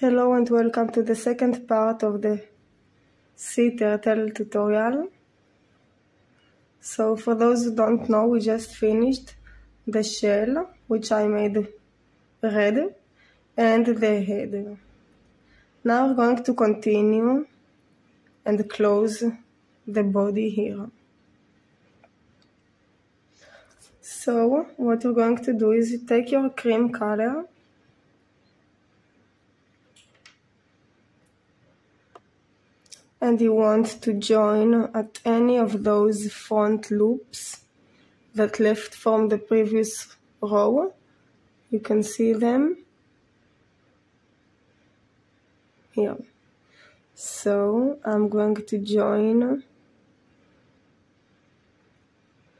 Hello and welcome to the second part of the sea turtle tutorial. So for those who don't know, we just finished the shell, which I made red, and the head. Now we're going to continue and close the body here. So what we're going to do is you take your cream color and you want to join at any of those front loops that left from the previous row. You can see them here. So I'm going to join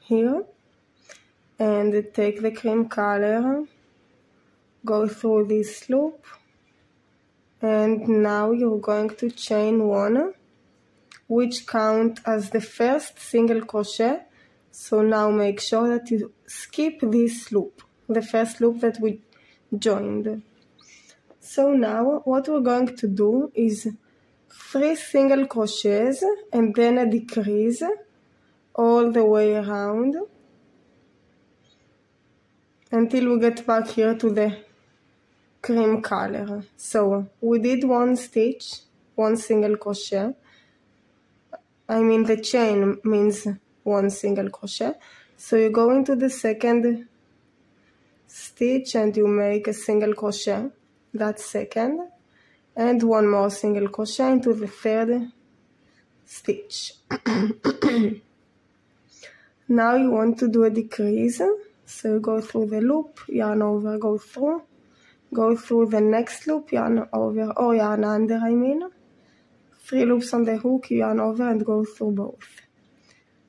here and take the cream color, go through this loop, and now you're going to chain one, which count as the first single crochet. So now make sure that you skip this loop, the first loop that we joined. So now what we're going to do is 3 single crochets and then a decrease all the way around until we get back here to the cream color. So we did 1 stitch, 1 single crochet. I mean the chain means 1 single crochet. So you go into the second stitch and you make a single crochet, that's second, and 1 more single crochet into the third stitch. Now you want to do a decrease, so you go through the loop, yarn over, go through the next loop, yarn over, or yarn under, I mean. 3 loops on the hook, you yarn over and go through both.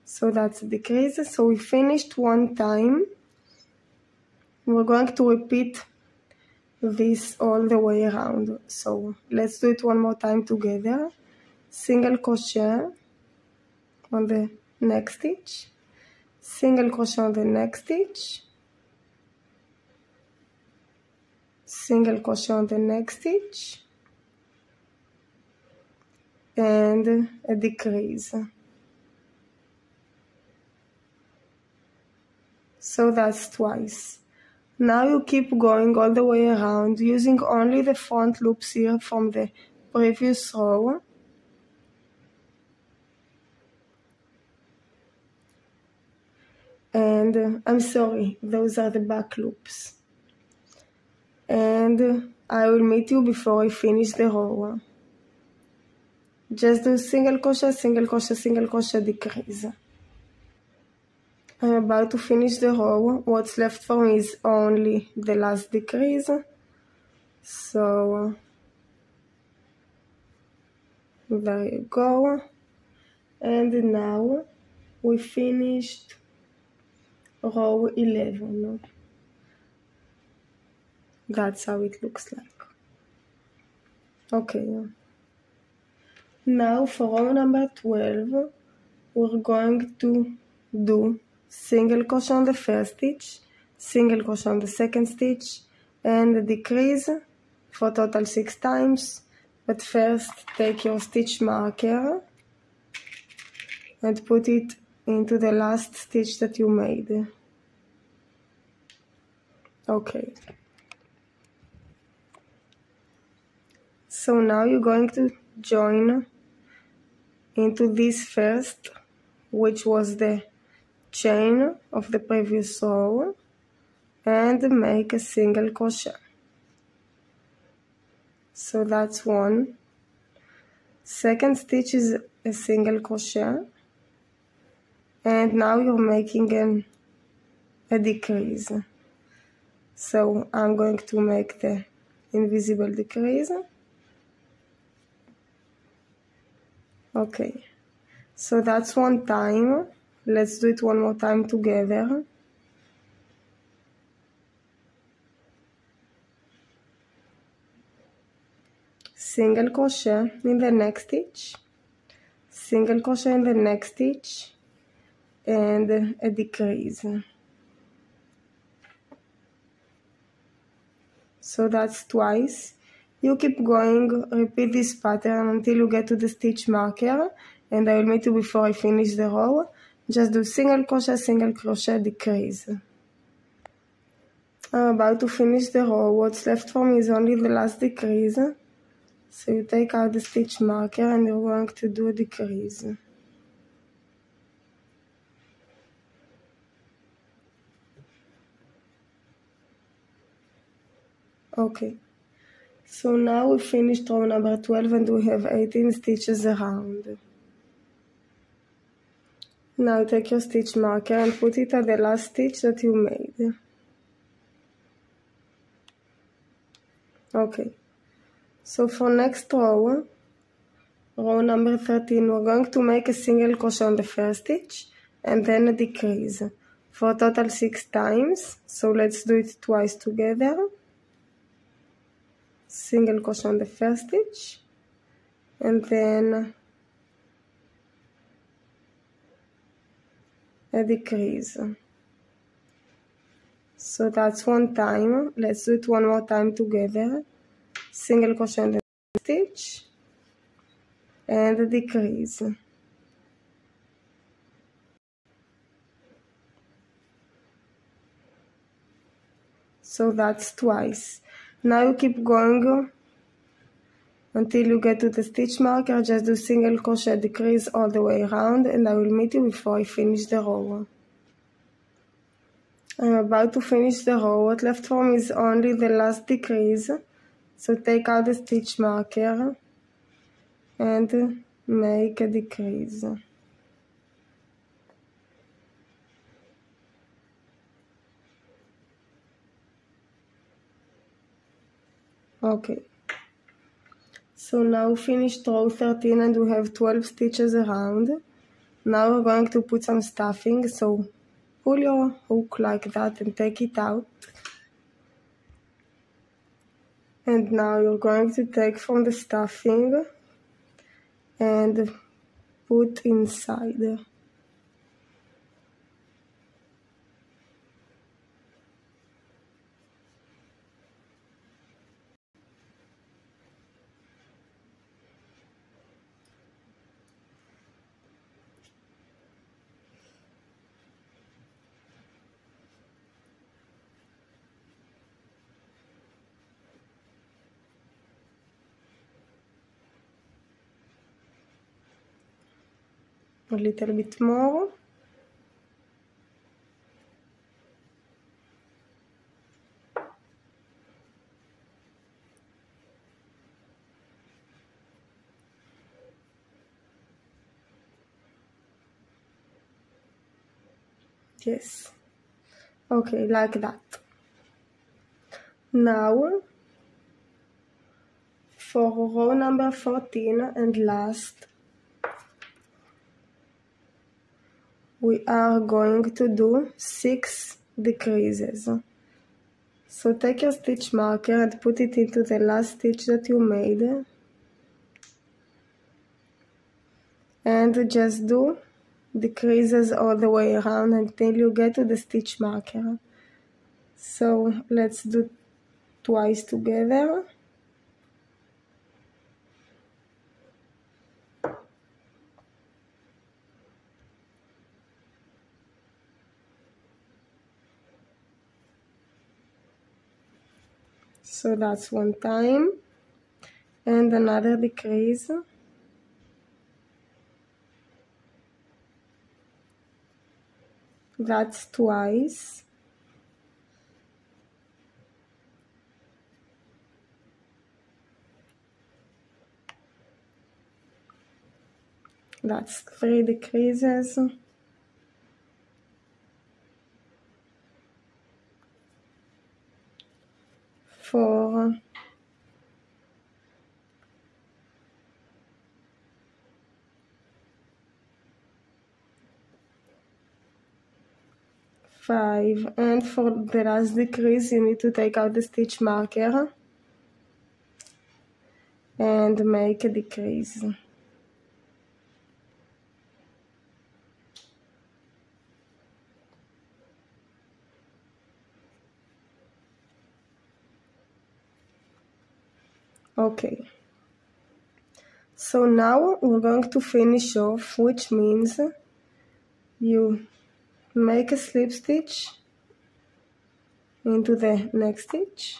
So that's a decrease. So we finished 1 time. We're going to repeat this all the way around. So let's do it 1 more time together. Single crochet on the next stitch, single crochet on the next stitch, single crochet on the next stitch, and a decrease. So that's twice. Now you keep going all the way around using only the front loops here from the previous row. And I'm sorry, those are the back loops. And I will meet you before I finish the row. Just do single crochet, single crochet, single crochet, decrease. I'm about to finish the row. What's left for me is only the last decrease. So there you go. And now we finished row 11. That's how it looks like. Okay. Now for row number 12, we're going to do single crochet on the first stitch, single crochet on the second stitch, and a decrease for total 6 times. But first take your stitch marker and put it into the last stitch that you made. Okay. So now you're going to join into this first, which was the chain of the previous row, and make a single crochet. So that's 1. Second stitch is a single crochet, and now you're making a decrease. So I'm going to make the invisible decrease. Okay, so that's 1 time. Let's do it 1 more time together. Single crochet in the next stitch, single crochet in the next stitch, and a decrease. So that's twice. You keep going, repeat this pattern until you get to the stitch marker, and I will meet you before I finish the row. Just do single crochet, decrease. I'm about to finish the row. What's left for me is only the last decrease. So you take out the stitch marker and you're going to do a decrease. Okay. So now we finished row number 12 and we have 18 stitches around. Now take your stitch marker and put it at the last stitch that you made. Okay. So for next row, row number 13, we're going to make a single crochet on the first stitch and then a decrease for a total 6 times. So let's do it twice together. Single crochet on the first stitch and then a decrease. So that's one time. Let's do it one more time together. Single crochet on the stitch and a decrease. So that's twice. Now you keep going until you get to the stitch marker. Just do single crochet, decrease all the way around, and I will meet you before I finish the row. I'm about to finish the row. What left for me is only the last decrease. So take out the stitch marker and make a decrease. Okay. So now finished row 13 and we have 12 stitches around. Now we're going to put some stuffing. So pull your hook like that and take it out. And now you're going to take from the stuffing and put inside. A little bit more. Yes. Okay, like that. Now, for row number 14 and last, we are going to do 6 decreases. So take your stitch marker and put it into the last stitch that you made. And just do decreases all the way around until you get to the stitch marker. So let's do twice together. So that's one time and another decrease. That's twice. That's 3 decreases. 4. 5. And for the last decrease you need to take out the stitch marker and make a decrease. Okay, so now we're going to finish off, which means you make a slip stitch into the next stitch,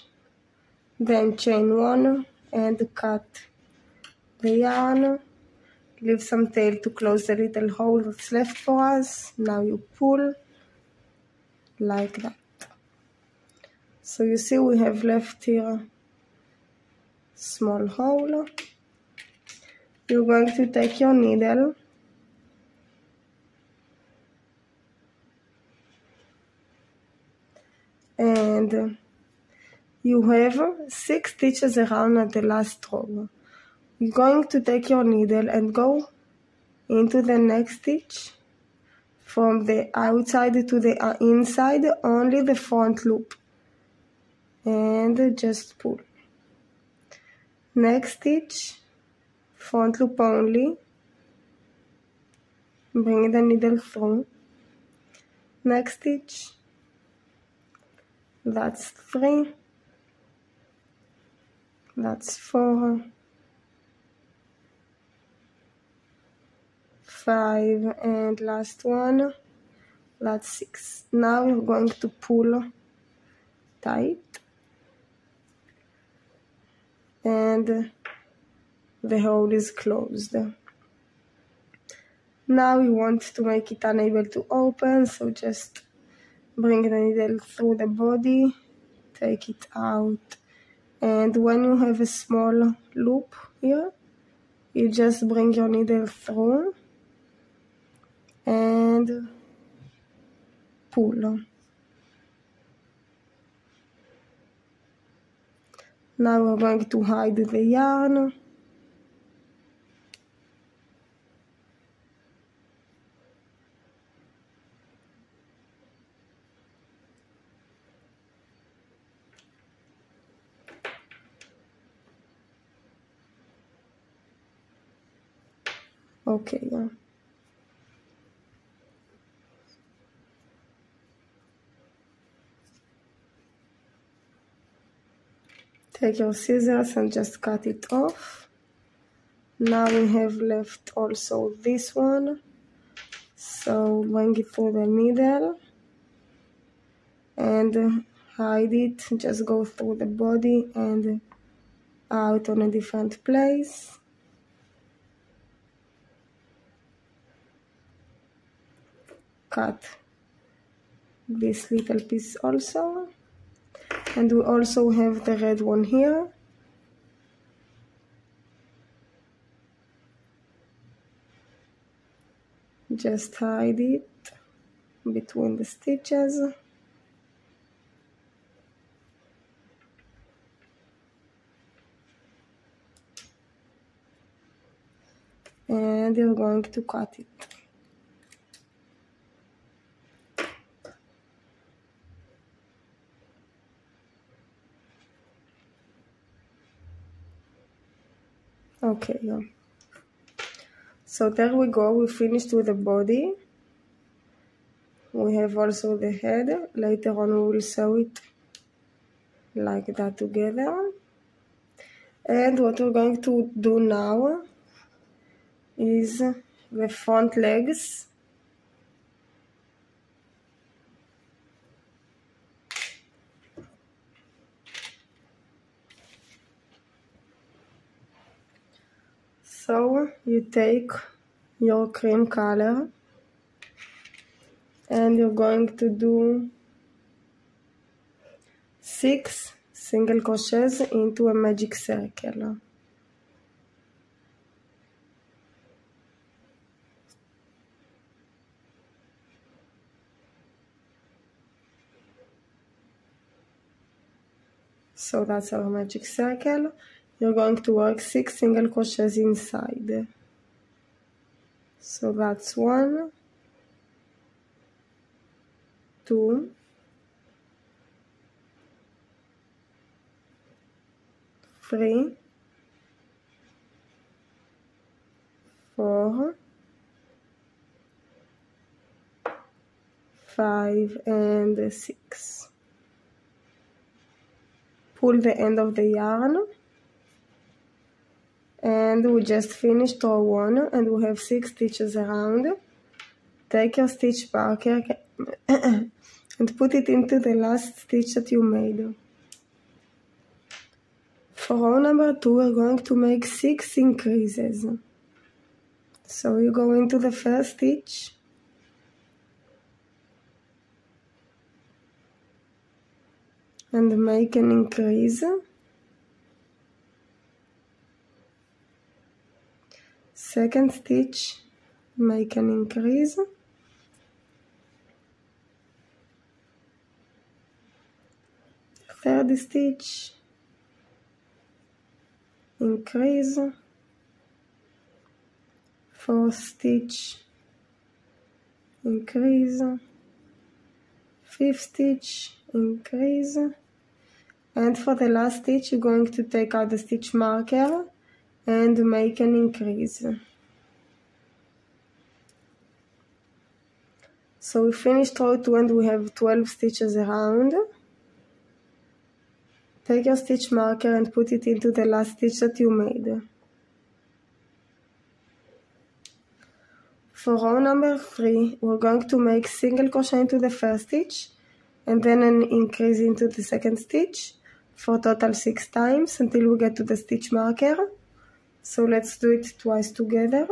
then chain one and cut the yarn, leave some tail to close the little hole that's left for us. Now you pull like that. So you see we have left here small hole. You're going to take your needle and you have 6 stitches around at the last row. You're going to take your needle and go into the next stitch from the outside to the inside, only the front loop, and just pull. Next stitch, front loop only, bring the needle through. Next stitch, that's 3, that's 4, 5, and last one, that's 6. Now you're going to pull tight, and the hole is closed. Now you want to make it unable to open, so just bring the needle through the body, take it out, and when you have a small loop here, you just bring your needle through and pull. Now we're going to hide the yarn. Okay, take your scissors and just cut it off. Now we have left also this one, so bring it through the needle and hide it. Just go through the body and out on a different place. Cut this little piece also, and we also have the red one here. Just hide it between the stitches. And you're going to cut it. Okay, so there we go, we finished with the body. We have also the head. Later on we will sew it like that together. And what we're going to do now is the front legs. So you take your cream color and you're going to do 6 single crochets into a magic circle. So that's our magic circle. You're going to work 6 single crochets inside. So that's 1, 2, 3, 4, 5, and 6. Pull the end of the yarn and we just finished row 1 and we have 6 stitches around. Take your stitch marker and put it into the last stitch that you made. For row number 2 we're going to make 6 increases. So you go into the first stitch, and make an increase. Second stitch, make an increase. Third stitch, increase. Fourth stitch, increase. Fifth stitch, increase. And for the last stitch you're going to take out the stitch marker and make an increase. So we finished row 2 and we have 12 stitches around. Take your stitch marker and put it into the last stitch that you made. For row number 3 we're going to make single crochet into the first stitch and then an increase into the second stitch for total 6 times until we get to the stitch marker. So let's do it twice together.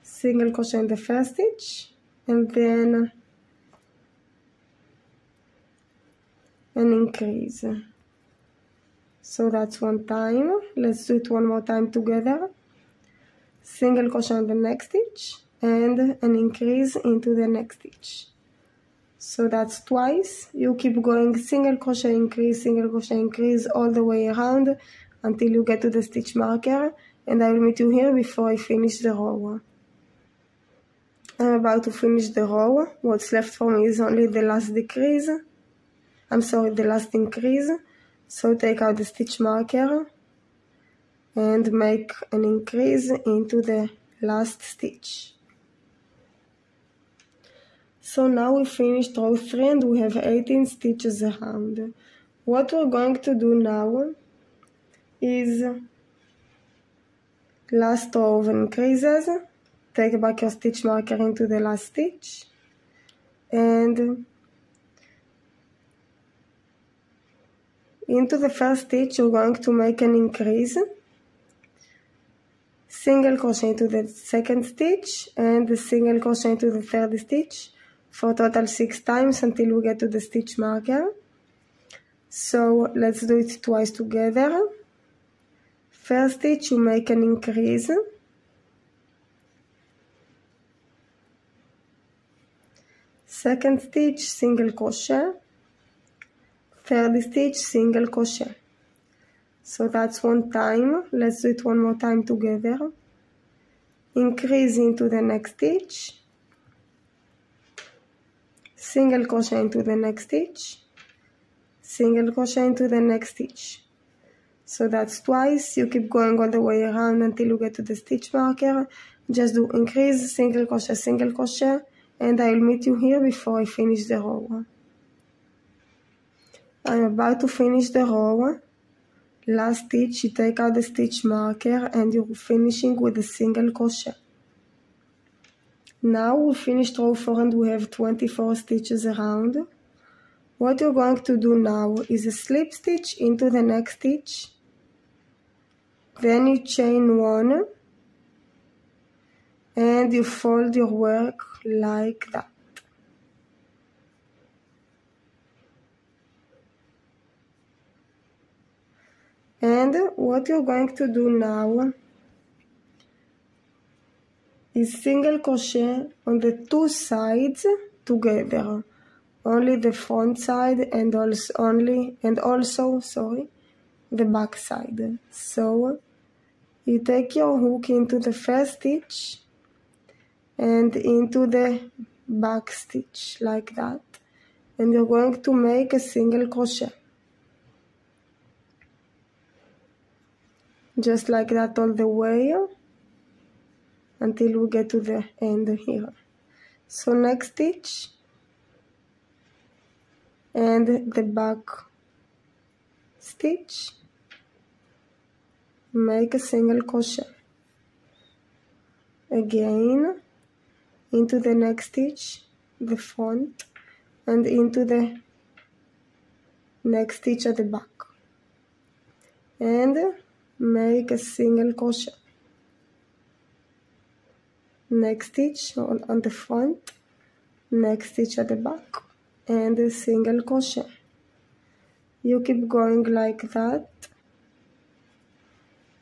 Single crochet in the first stitch and then an increase. So that's one time. Let's do it one more time together. Single crochet in the next stitch and an increase into the next stitch. So that's twice. You keep going single crochet increase all the way around until you get to the stitch marker, and I will meet you here before I finish the row. I'm about to finish the row. What's left for me is only the last decrease. The last increase. So take out the stitch marker and make an increase into the last stitch. So now we finished row 3 and we have 18 stitches around. What we're going to do now is last row of increases. Take back your stitch marker into the last stitch and into the first stitch you're going to make an increase. Single crochet into the second stitch and the single crochet into the third stitch for total 6 times until we get to the stitch marker. So let's do it twice together. First stitch you make an increase. Second stitch single crochet. Third stitch single crochet. So that's one time. Let's do it one more time together. Increase into the next stitch. Single crochet into the next stitch. Single crochet into the next stitch. So that's twice. You keep going all the way around until you get to the stitch marker. Just do increase, single crochet, and I will meet you here before I finish the row. I'm about to finish the row. Last stitch, you take out the stitch marker and you're finishing with a single crochet. Now we finished row 4 and we have 24 stitches around. What you're going to do now is a slip stitch into the next stitch. Then you chain 1 and you fold your work like that. And what you're going to do now is single crochet on the 2 sides together, only the front side and also the back side. So you take your hook into the first stitch and into the back stitch like that, and you're going to make a single crochet. Just like that all the way until we get to the end here. So next stitch and the back stitch, make a single crochet. Again, into the next stitch, the front, and into the next stitch at the back, and make a single crochet. Next stitch on the front, next stitch at the back, and a single crochet. You keep going like that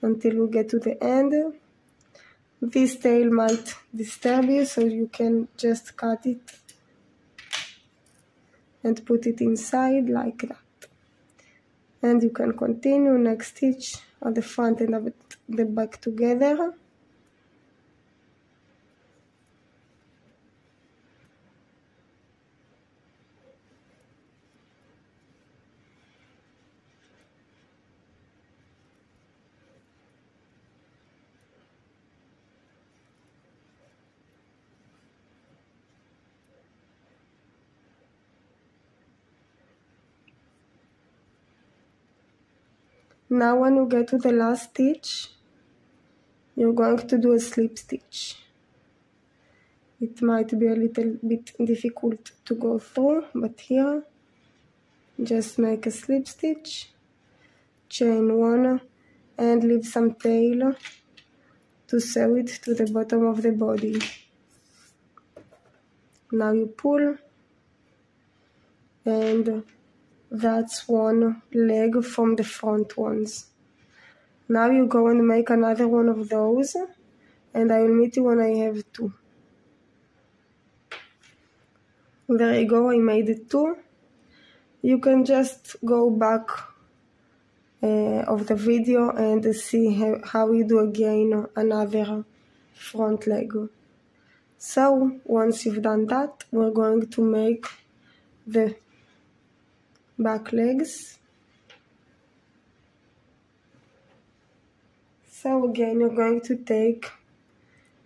until we get to the end. This tail might disturb you, so you can just cut it and put it inside like that. And you can continue next stitch at the front and at the back together. Now when you get to the last stitch, you're going to do a slip stitch. It might be a little bit difficult to go through, but here, just make a slip stitch, chain one, and leave some tail to sew it to the bottom of the body. Now you pull, and that's one leg from the front ones. Now you go and make another one of those, and I will meet you when I have two. There you go, I made it two. You can just go back of the video and see how you do again another front leg. So once you've done that, we're going to make the back legs. So again, you're going to take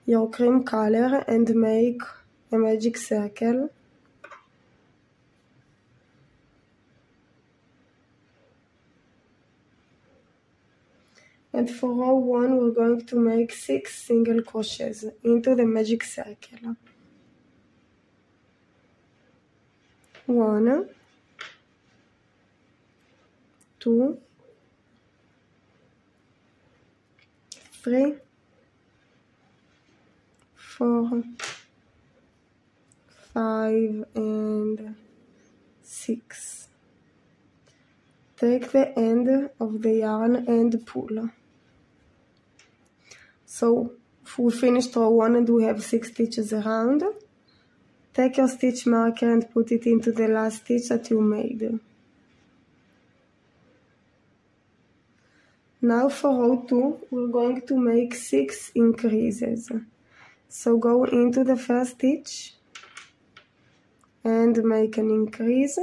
your cream color and make a magic circle. And for row 1, we're going to make 6 single crochets into the magic circle. 1, 2, 3, 4, 5, and 6. Take the end of the yarn and pull. So we finished row 1 and we have 6 stitches around. Take your stitch marker and put it into the last stitch that you made. Now for row 2, we're going to make 6 increases. So go into the first stitch and make an increase.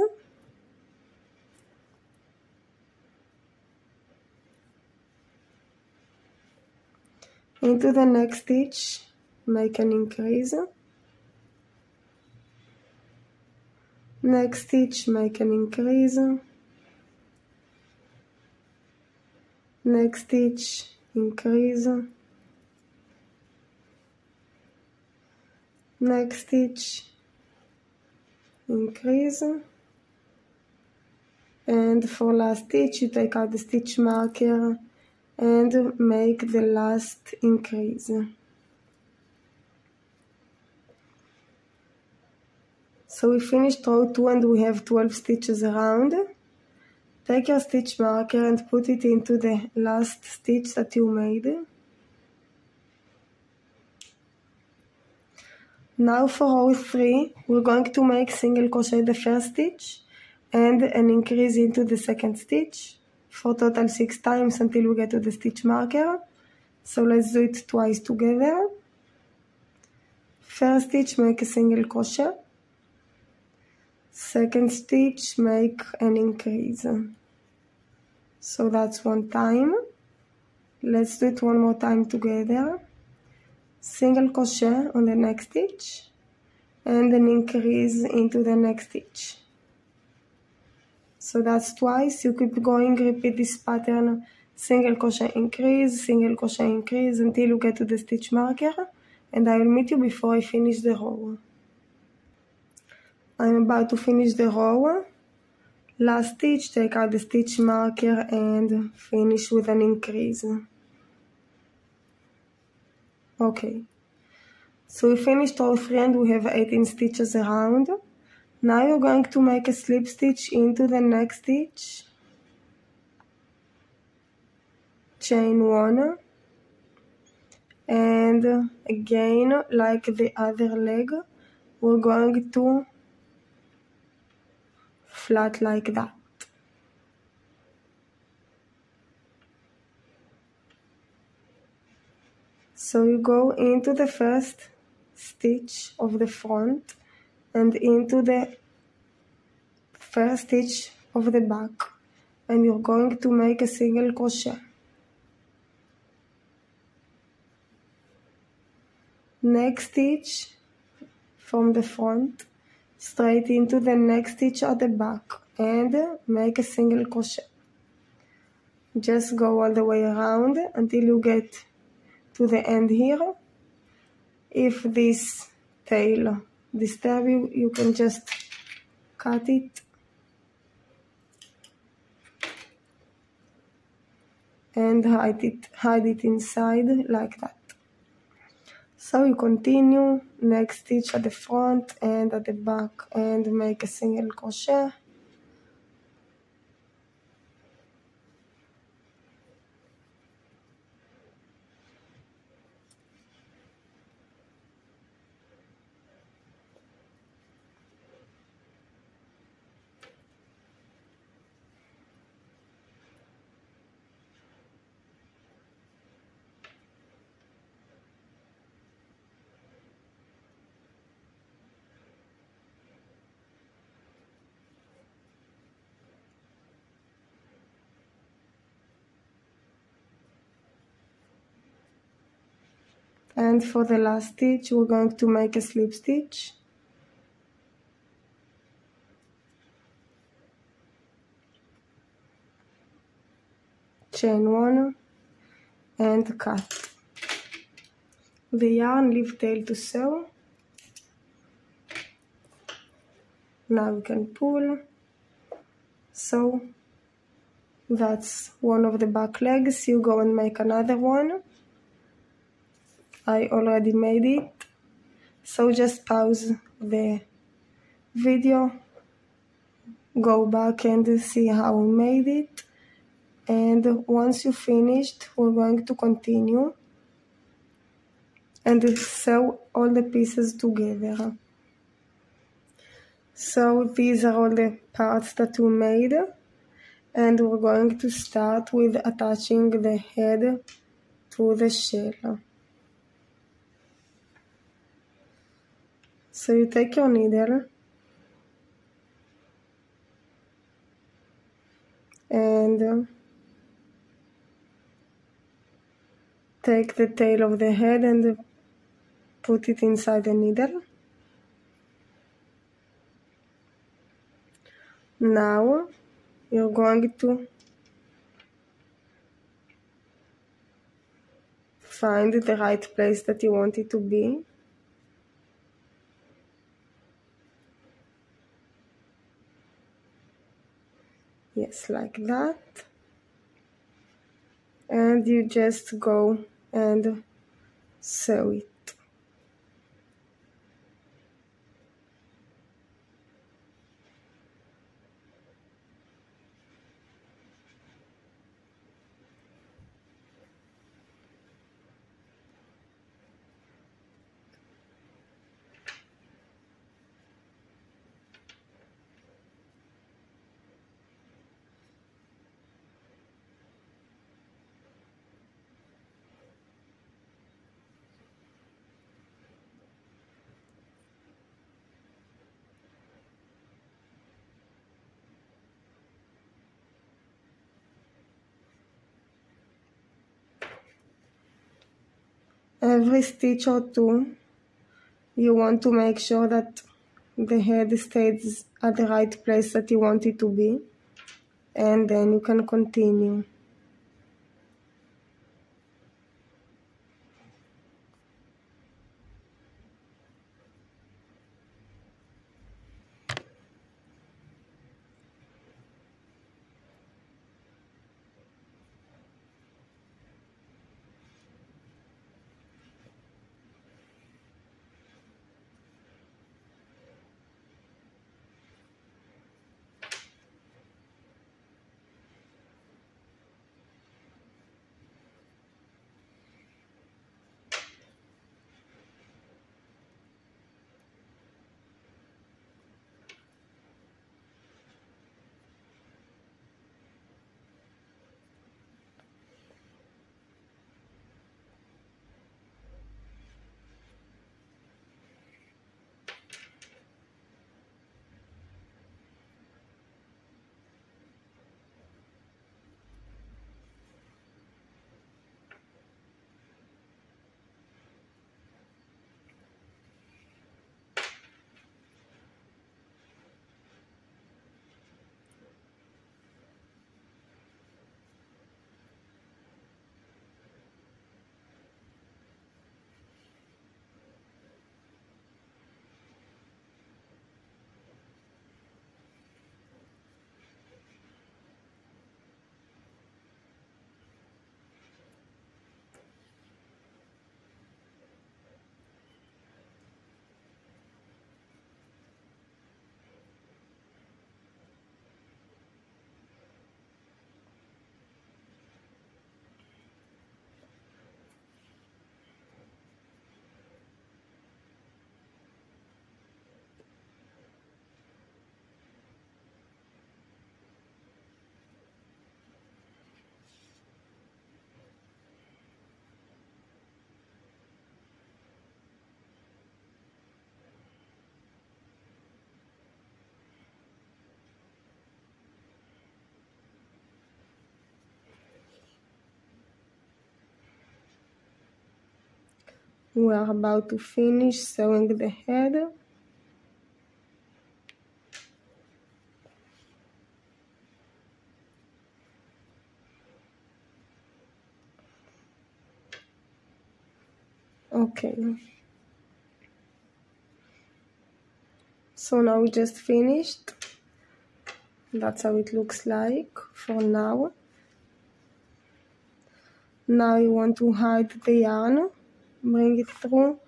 Into the next stitch, make an increase. Next stitch, make an increase. Next stitch, increase. Next stitch, increase. And for last stitch, you take out the stitch marker and make the last increase. So we finished row 2 and we have 12 stitches around. Take your stitch marker and put it into the last stitch that you made. Now for row 3, we're going to make single crochet the first stitch and an increase into the second stitch for total 6 times until we get to the stitch marker. So let's do it twice together. First stitch, make a single crochet. Second stitch, make an increase. So that's one time. Let's do it one more time together. Single crochet on the next stitch and an increase into the next stitch. So that's twice. You keep going, repeat this pattern single crochet increase, single crochet increase until you get to the stitch marker, and I will meet you before I finish the row. I'm about to finish the row. Last stitch, take out the stitch marker and finish with an increase. Okay, so we finished row 3 and we have 18 stitches around. Now you're going to make a slip stitch into the next stitch, chain 1, and again, like the other leg, we're going to flat like that. So you go into the first stitch of the front and into the first stitch of the back, and you're going to make a single crochet. Next stitch from the front, straight into the next stitch at the back and make a single crochet. Just go all the way around until you get to the end here. If this tail disturbs you, you can just cut it and hide it inside like that. So you continue, next stitch at the front and at the back and make a single crochet. And for the last stitch, we're going to make a slip stitch. Chain 1 and cut. The yarn, leave tail to sew. Now we can pull. So that's one of the back legs. You go and make another one. I already made it, so just pause the video, go back and see how we made it, and once you finished, we're going to continue and sew all the pieces together. So these are all the parts that we made, and we're going to start with attaching the head to the shell. So you take your needle and take the tail of the head and put it inside the needle. Now you're going to find the right place that you want it to be. Yes, like that. And you just go and sew it. Every stitch or two, you want to make sure that the head stays at the right place that you want it to be, and then you can continue. We are about to finish sewing the head. Okay, so now we just finished. That's how it looks like for now. Now you want to hide the yarn, bring it through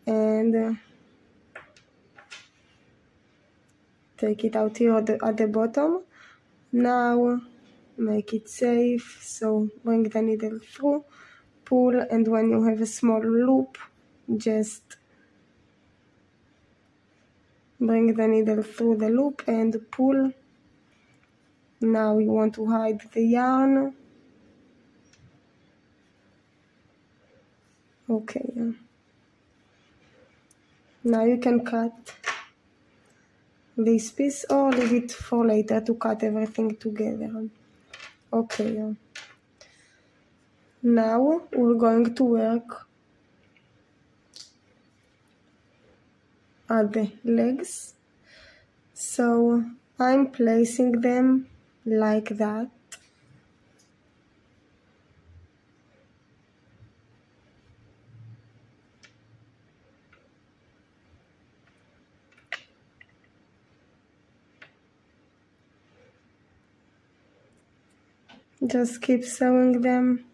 and take it out here at the bottom. Now make it safe, so bring the needle through, pull, and when you have a small loop, just bring the needle through the loop and pull. Now you want to hide the yarn. Okay, now you can cut this piece or leave it for later to cut everything together. Okay, now we're going to work at the legs. So I'm placing them like that. Just keep sewing them.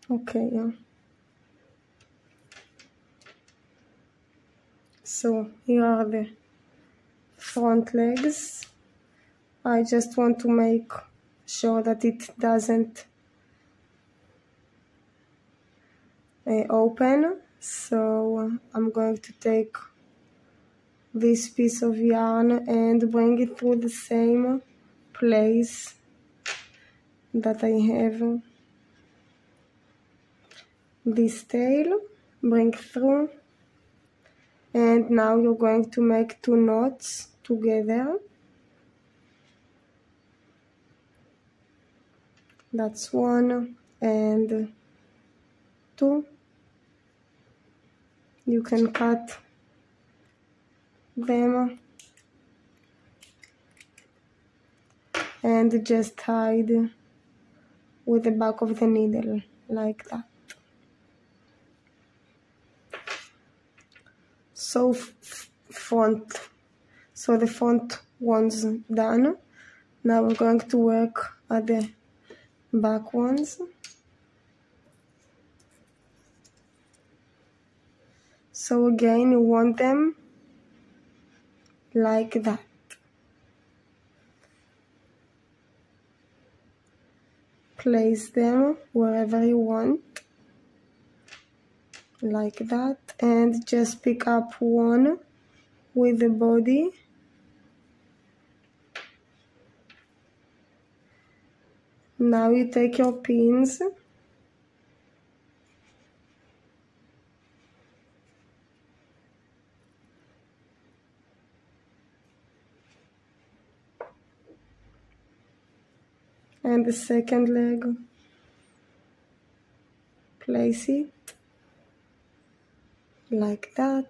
Okay, so here are the front legs. I just want to make sure that it doesn't open, so I'm going to take this piece of yarn and bring it through the same place that I have this tail, bring through, and now you're going to make 2 knots together. That's 1 and 2. You can cut them and just hide with the back of the needle like that. So the front one's done. Now we're going to work at the back ones. So again, you want them like that. Place them wherever you want, like that, and just pick up one with the body. Now you take your pins and the second leg, place it like that,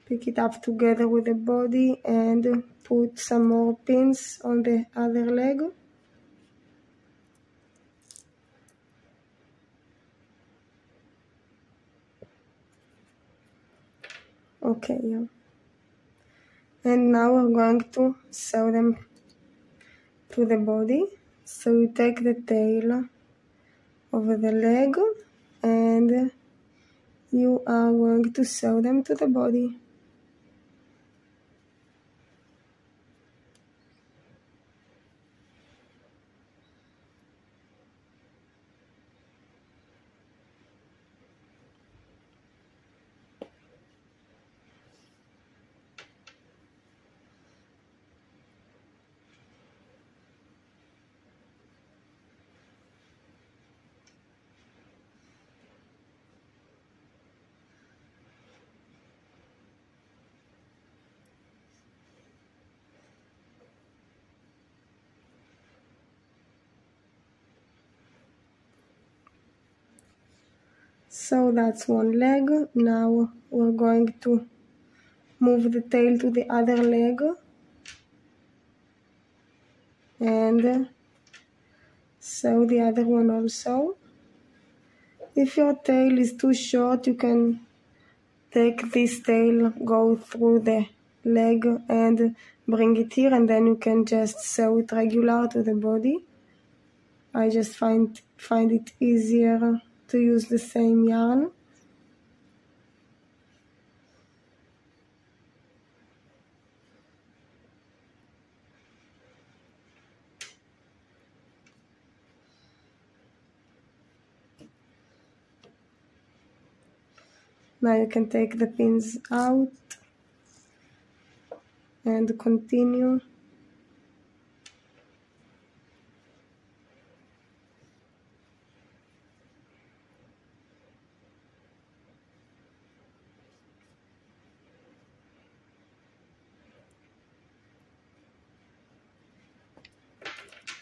pick it up together with the body and put some more pins on the other leg. Okay, and now we're going to sew them to the body. So you take the tail over the leg and you are going to sew them to the body. So that's one leg. Now we're going to move the tail to the other leg and sew the other one also. If your tail is too short, you can take this tail, go through the leg and bring it here, and then you can just sew it regular to the body. I just find it easier to use the same yarn. Now you can take the pins out and continue.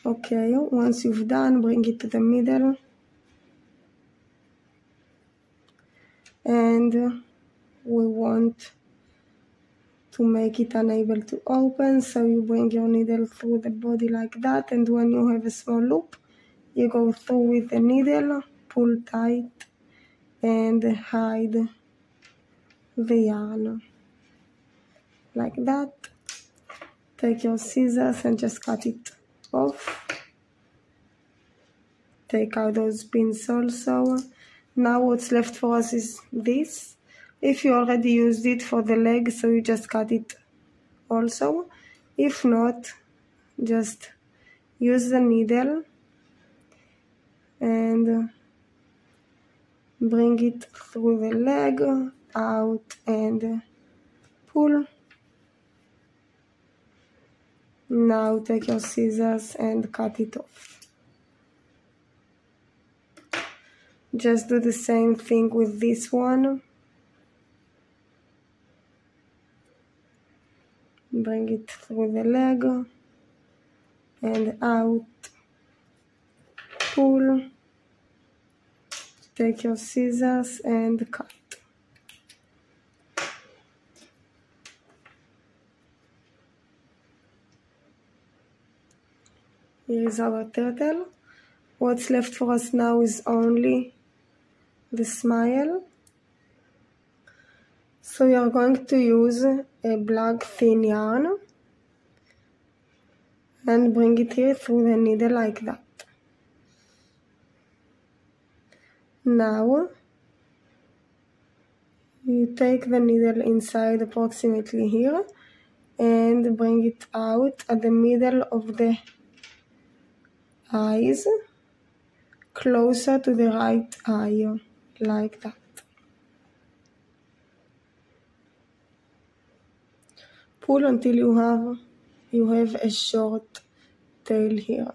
Okay, once you've done, bring it to the middle. And we want to make it unable to open, so you bring your needle through the body like that, and when you have a small loop, you go through with the needle, pull tight, and hide the yarn like that. Take your scissors and just cut it off. Take out those pins also. Now what's left for us is this. If you already used it for the leg, so you just cut it also. If not, just use the needle and bring it through the leg, out and pull. Now take your scissors and cut it off. Just do the same thing with this one. Bring it through the leg and out, pull, take your scissors and cut. Here is our turtle. What's left for us now is only the smile. So we are going to use a black thin yarn and bring it here through the needle like that. Now you take the needle inside approximately here and bring it out at the middle of the eyes, closer to the right eye, like that. Pull until you have a short tail here.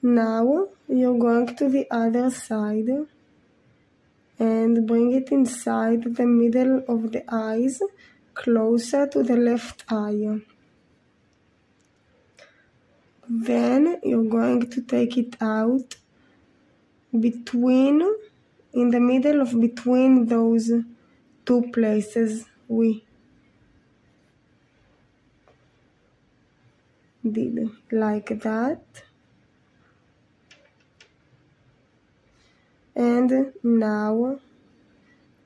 Now you're going to the other side and bring it inside the middle of the eyes, closer to the left eye. Then you're going to take it out in the middle of between those two places we did, like that. And now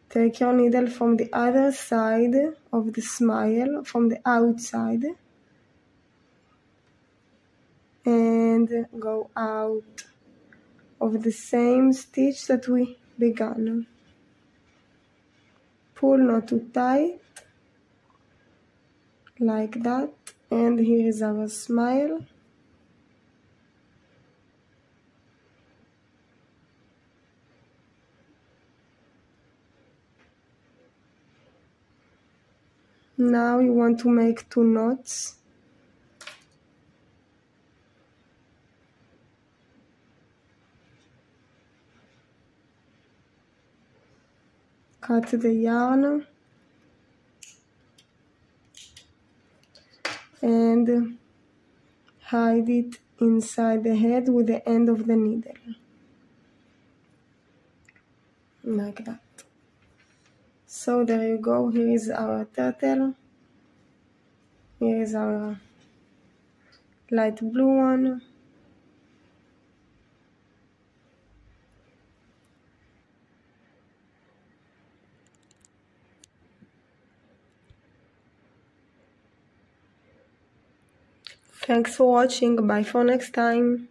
take your needle from the other side of the smile, from the outside, and go out of the same stitch that we began. Pull not too tight, like that, and here is our smile. Now you want to make 2 knots. Cut the yarn and hide it inside the head with the end of the needle. like that. So there you go, here is our turtle. Here is our light blue one. Thanks for watching, bye for next time.